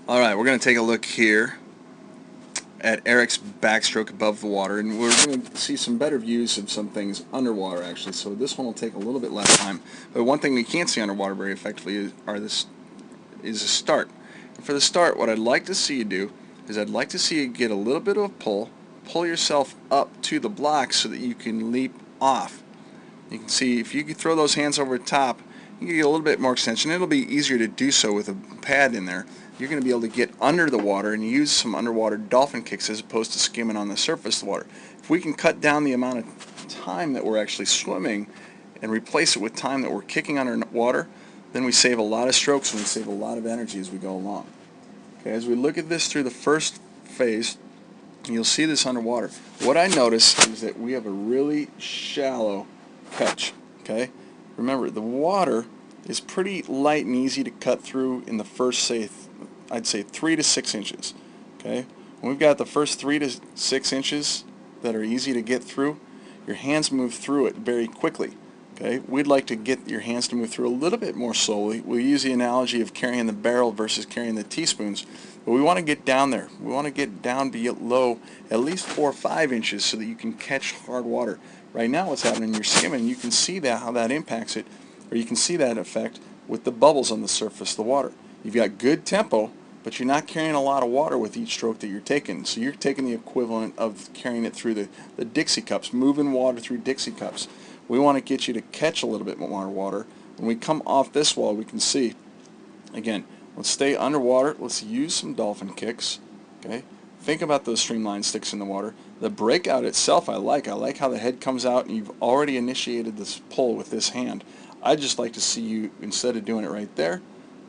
Alright, we're going to take a look here at Eric's backstroke above the water, and we're going to see some better views of some things underwater actually, so this one will take a little bit less time. But one thing we can't see underwater very effectively is a start. And for the start, what I'd like to see you do is I'd like to see you get a little bit of a pull yourself up to the block so that you can leap off. You can see if you can throw those hands over the top, you can get a little bit more extension. It'll be easier to do so with a pad in there. You're going to be able to get under the water and use some underwater dolphin kicks as opposed to skimming on the surface of the water. If we can cut down the amount of time that we're actually swimming and replace it with time that we're kicking underwater, then we save a lot of strokes and we save a lot of energy as we go along. Okay, as we look at this through the first phase, you'll see this underwater. What I notice is that we have a really shallow catch. Okay, remember the water is pretty light and easy to cut through in the first, I'd say 3 to 6 inches. Okay, when we've got the first 3 to 6 inches that are easy to get through, your hands move through it very quickly. Okay, we'd like to get your hands to move through a little bit more slowly. We use the analogy of carrying the barrel versus carrying the teaspoons, but we want to get down there. We want to get down below at least 4 or 5 inches so that you can catch hard water. Right now what's happening, you're skimming, you can see that how that impacts it, or you can see that effect with the bubbles on the surface of the water. You've got good tempo, but you're not carrying a lot of water with each stroke that you're taking. So you're taking the equivalent of carrying it through the Dixie cups, moving water through Dixie cups. We want to get you to catch a little bit more water. When we come off this wall, we can see, again, let's stay underwater. Let's use some dolphin kicks. Okay, think about those streamline sticks in the water. The breakout itself I like how the head comes out and you've already initiated this pull with this hand. I'd just like to see you, instead of doing it right there,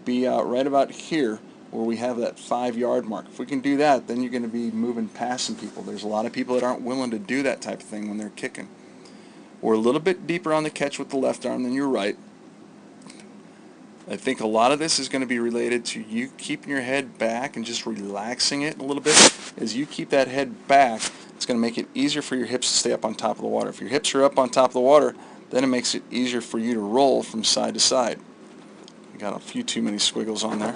be out right about here where we have that 5-yard mark. If we can do that, then you're going to be moving past some people. There's a lot of people that aren't willing to do that type of thing when they're kicking. We're a little bit deeper on the catch with the left arm than your right. I think a lot of this is going to be related to you keeping your head back and just relaxing it a little bit. As you keep that head back, it's going to make it easier for your hips to stay up on top of the water. If your hips are up on top of the water, then it makes it easier for you to roll from side to side. I got a few too many squiggles on there.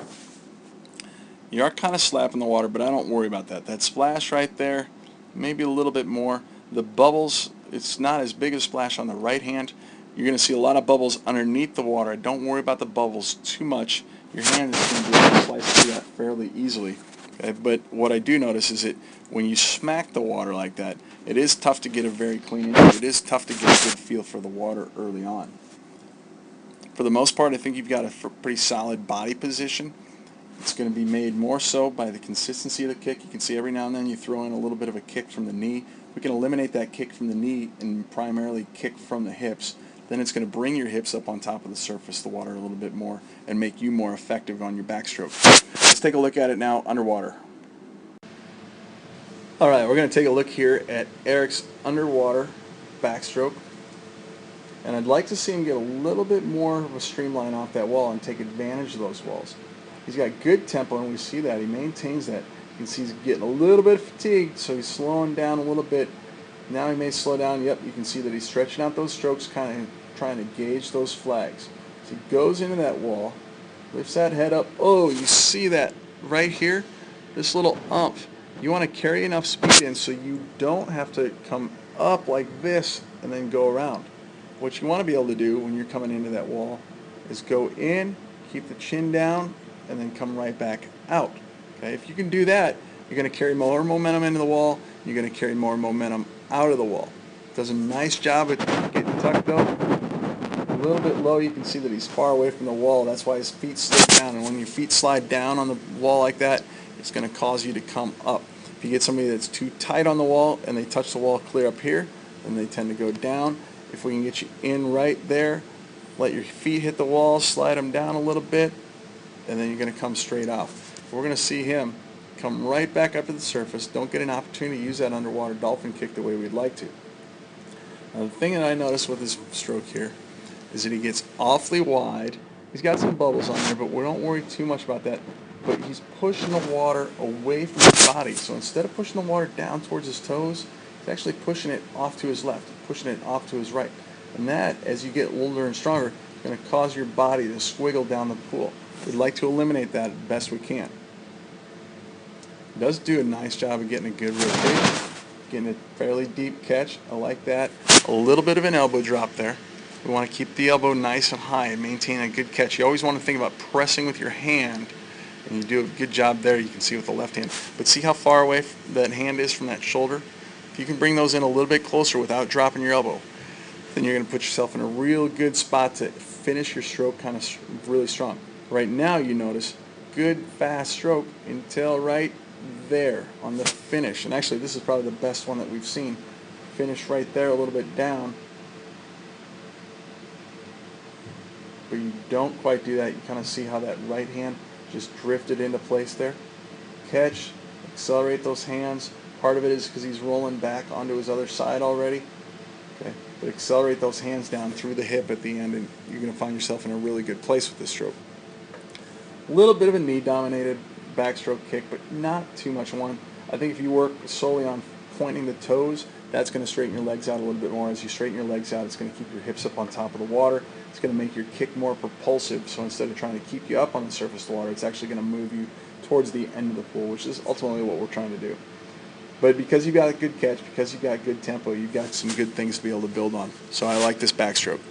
You are kind of slapping the water, but I don't worry about that. That splash right there, maybe a little bit more. The bubbles, it's not as big a splash on the right hand. You're going to see a lot of bubbles underneath the water. Don't worry about the bubbles too much. Your hand is going to be able to slice through that fairly easily. Okay? But what I do notice is that when you smack the water like that, it is tough to get a very clean injury. It is tough to get a good feel for the water early on. For the most part, I think you've got a pretty solid body position. It's going to be made more so by the consistency of the kick. You can see every now and then you throw in a little bit of a kick from the knee. We can eliminate that kick from the knee and primarily kick from the hips. Then it's going to bring your hips up on top of the surface of the water a little bit more and make you more effective on your backstroke. Let's take a look at it now underwater. Alright, we're going to take a look here at Eric's underwater backstroke. And I'd like to see him get a little bit more of a streamline off that wall and take advantage of those walls. He's got good tempo, and we see that. He maintains that. You can see he's getting a little bit fatigued, so he's slowing down a little bit. Now he may slow down. Yep, you can see that he's stretching out those strokes, kind of trying to gauge those flags. So he goes into that wall, lifts that head up. Oh, you see that right here? This little ump. You want to carry enough speed in so you don't have to come up like this and then go around. What you want to be able to do when you're coming into that wall is go in, keep the chin down, and then come right back out. Okay, if you can do that, you're going to carry more momentum into the wall. You're going to carry more momentum out of the wall. Does a nice job at getting tucked up. A little bit low, you can see that he's far away from the wall. That's why his feet slide down. And when your feet slide down on the wall like that, it's going to cause you to come up. If you get somebody that's too tight on the wall and they touch the wall clear up here, then they tend to go down. If we can get you in right there, let your feet hit the wall, slide them down a little bit, and then you're going to come straight off. We're going to see him come right back up to the surface. Don't get an opportunity to use that underwater dolphin kick the way we'd like to. Now, the thing that I noticed with this stroke here is that he gets awfully wide. He's got some bubbles on there, but we don't worry too much about that. But he's pushing the water away from his body. So instead of pushing the water down towards his toes, he's actually pushing it off to his left, pushing it off to his right. And that, as you get older and stronger, is going to cause your body to squiggle down the pool. We'd like to eliminate that as best we can. It does do a nice job of getting a good rotation, getting a fairly deep catch. I like that. A little bit of an elbow drop there. We want to keep the elbow nice and high and maintain a good catch. You always want to think about pressing with your hand, and you do a good job there. You can see with the left hand. But see how far away that hand is from that shoulder? If you can bring those in a little bit closer without dropping your elbow, then you're going to put yourself in a real good spot to finish your stroke kind of really strong. Right now you notice good fast stroke until right there on the finish. And actually this is probably the best one that we've seen. Finish right there a little bit down. But you don't quite do that. You kind of see how that right hand just drifted into place there. Catch, accelerate those hands. Part of it is because he's rolling back onto his other side already. Okay, but accelerate those hands down through the hip at the end, and you're going to find yourself in a really good place with this stroke. A little bit of a knee-dominated backstroke kick, but not too much one. I think if you work solely on pointing the toes, that's going to straighten your legs out a little bit more. As you straighten your legs out, it's going to keep your hips up on top of the water. It's going to make your kick more propulsive, so instead of trying to keep you up on the surface of the water, it's actually going to move you towards the end of the pool, which is ultimately what we're trying to do. But because you got a good catch, because you got good tempo, you've got some good things to be able to build on. So I like this backstroke.